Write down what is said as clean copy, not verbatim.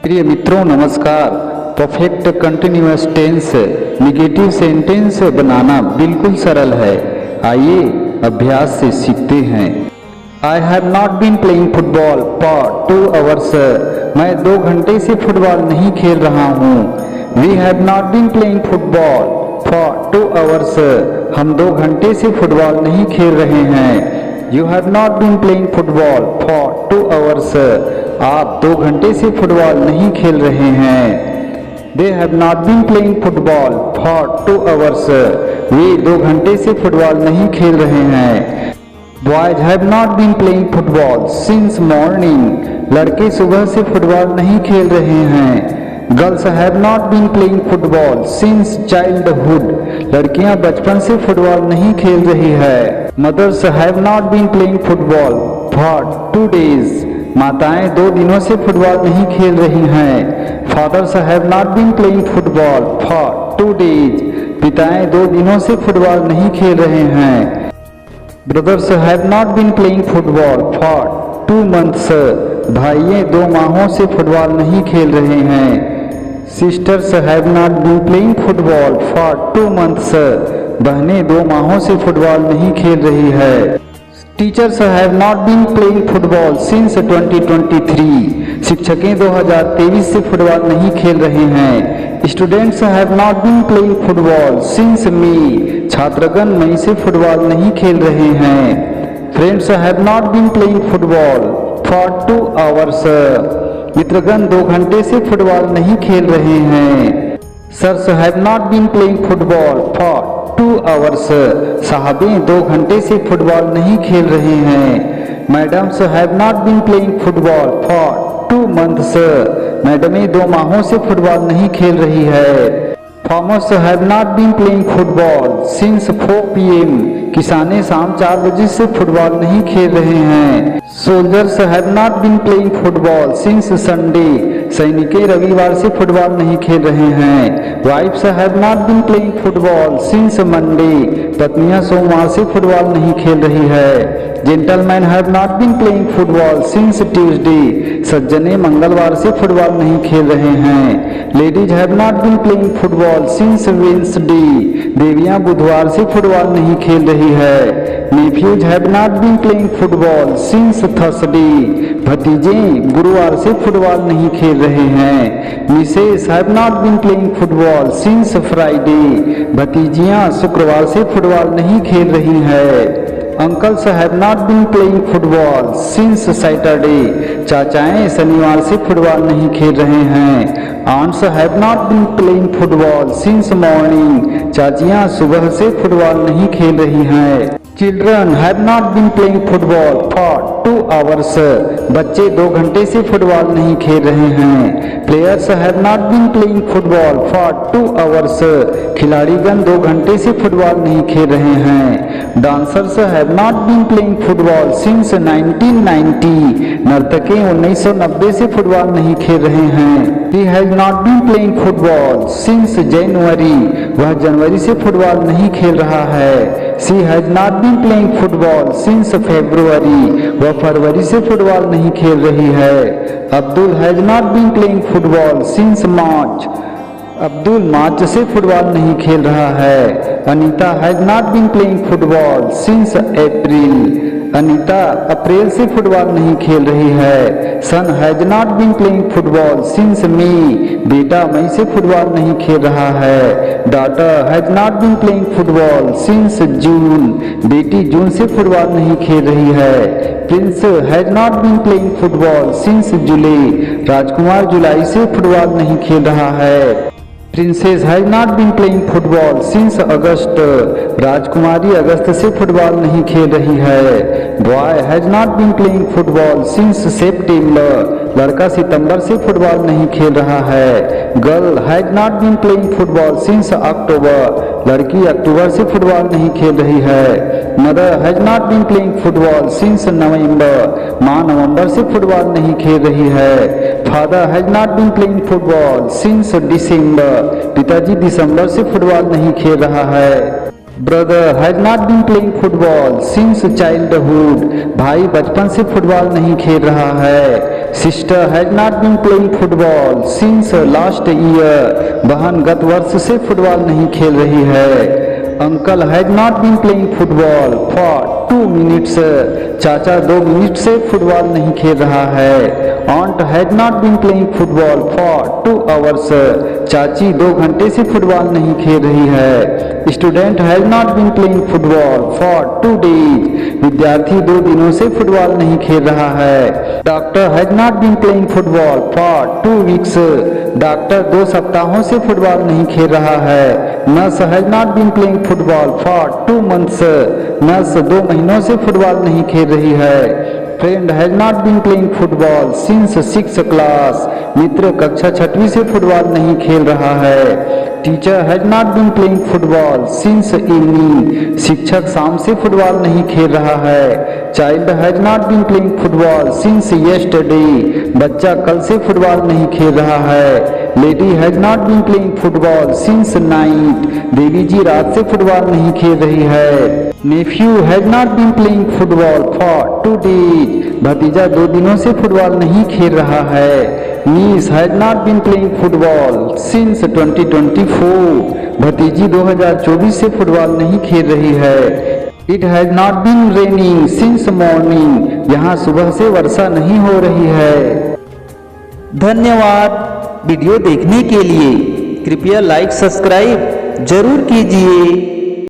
प्रिय मित्रों नमस्कार। Perfect continuous tense negative sentence बनाना बिल्कुल सरल है। आइए अभ्यास से सीखते हैं। I have not been playing football for 2 hours। मैं 2 घंटे से फुटबॉल नहीं खेल रहा हूँ। We have not been playing football for 2 hours। हम 2 घंटे से फुटबॉल नहीं खेल रहे हैं। You have not been playing football for 2 hours। आप 2 घंटे से फुटबॉल नहीं खेल रहे हैं। They have not been playing football for 2 hours। वे 2 घंटे से फुटबॉल नहीं खेल रहे हैं। Boys have not been playing football since morning. लड़के सुबह से फुटबॉल नहीं खेल रहे हैं। Girls have not been playing football since childhood. लड़कियां बचपन से फुटबॉल नहीं खेल रही है। Mothers have not been playing football for 2 days। माताएं 2 दिनों से फुटबॉल नहीं खेल रही हैं। Fathers have not been playing football for 2 days। पिताएं 2 दिनों से फुटबॉल नहीं खेल रहे हैं। Brothers have not been playing football for 2 months। भाइयों 2 माहों से फुटबॉल नहीं खेल रहे हैं। Sisters have not been playing football for 2 months। बहनें 2 माहों से फुटबॉल नहीं खेल रही है। Teachers have not been playing football since 2023। शिक्षकें 2023 से फुटबॉल नहीं खेल रहे हैं। Students have not been playing football since May. छात्रगण मई से फुटबॉल नहीं खेल रहे हैं। Friends have not been playing football for 2 hours। मित्रगण 2 घंटे से फुटबॉल नहीं खेल रहे हैं। Sirs have not been playing football for 2 hours। साहबें 2 घंटे से फुटबॉल नहीं खेल रहे हैं। Madams have not been playing football for 2 months। मैडमें 2 माहों से फुटबॉल नहीं खेल रही है। Farmers have not been playing football since 4 PM। किसाने शाम 4 बजे से फुटबॉल नहीं खेल रहे हैं। Soldiers have not been playing football since Sunday. सैनिकें रविवार से फुटबॉल नहीं खेल रहे हैं। Wifes have not been playing football since Monday. पत्नियां सोमवार से फुटबॉल नहीं खेल रही है। Gentleman have not been playing football since Tuesday. सज्जने मंगलवार से फुटबॉल नहीं खेल रहे हैं। Ladies have not been playing football since Wednesday. देवियां बुधवार से फुटबॉल नहीं खेल रही है। Nephews have not been playing football since Thursday. भतीजे गुरुवार से फुटबॉल नहीं खेल रहे हैं। Misses have not been playing football since Friday. भतीजियां शुक्रवार से फुटबॉल नहीं खेल रही है। Uncles have not been playing football since Saturday. चाचाएं शनिवार से फुटबॉल नहीं खेल रहे हैं। Aunts have not been playing football since morning. चाचियां सुबह से फुटबॉल नहीं खेल रही हैं। Children have not been playing football for 2 hours। बच्चे 2 घंटे से फुटबॉल नहीं खेल रहे हैं। Players have not been playing football for 2 hours। खिलाड़ीगण 2 घंटे से फुटबॉल नहीं खेल रहे हैं। Dancers have not been playing football since 1990। नर्तकी 1990 से फुटबॉल नहीं खेल रहे हैं। He has not been playing football since January। वह जनवरी से फुटबॉल नहीं खेल रहा है। She has not been playing football since February। वह फरवरी से फुटबॉल नहीं खेल रही है। Abdul has not been playing football since March। Abdul मार्च से फुटबॉल नहीं खेल रहा है। Anita has not been playing football since April. Anita अप्रैल से फुटबॉल नहीं खेल रही है। Son has not been playing football since May. बेटा मई से फुटबॉल नहीं खेल रहा है। Daughter has not been playing football since June. बेटी जून से फुटबॉल नहीं खेल रही है। Prince has not been playing football since July. राजकुमार जुलाई से फुटबॉल नहीं खेल रहा है। Princess has not been playing football since August. राजकुमारी अगस्त से फुटबॉल नहीं खेल रही है। Boy has not been playing football since September. लड़का सितंबर से फुटबॉल नहीं खेल रहा है। Girl has not been playing football since October. लड़की अक्टूबर से फुटबॉल नहीं खेल रही है। Mother has not been playing football since November. माँ नवंबर से फुटबॉल नहीं खेल रही है। Father has not been playing football since दिसंबर। पिताजी दिसंबर से फुटबॉल नहीं खेल रहा है। Brother has not been playing football since childhood. भाई बचपन से फुटबॉल नहीं खेल रहा है। Sister has not been playing football since last year, बहन गत वर्ष से फुटबॉल नहीं खेल रही है। Uncle has not been playing football for 2 minutes, चाचा 2 मिनट से फुटबॉल नहीं खेल रहा है। Aunt has not been playing football for 2 hours, चाची 2 घंटे से फुटबॉल नहीं खेल रही है। Student has not been playing football for 2 days, विद्यार्थी 2 दिनों से फुटबॉल नहीं खेल रहा है। Doctor has not been playing football for 2 weeks, doctor 2 सप्ताहों से फुटबॉल नहीं खेल रहा है। Nurse has not been playing football for 2 months, nurse 2 महीनों से फुटबॉल नहीं खेल रही है। Friend has not been playing football since 6th class, मित्र कक्षा 6वीं से फुटबॉल नहीं खेल रहा है। Teacher has not been playing football since evening, शिक्षक शाम से फुटबॉल नहीं खेल रहा है। Child has not been playing football since yesterday, बच्चा कल से फुटबॉल नहीं खेल रहा है। Lady has not been playing football since night, देवी जी रात से फुटबॉल नहीं खेल रही है। Nephew has not been playing football for 2 days, भतीजा 2 दिनों से फुटबॉल नहीं खेल रहा है। Niece has not been playing football since 2024, भतीजी 2024 से फुटबॉल नहीं खेल रही है। It has not been raining since morning, यहाँ सुबह से वर्षा नहीं हो रही है। धन्यवाद वीडियो देखने के लिए। कृपया लाइक सब्सक्राइब जरूर कीजिए।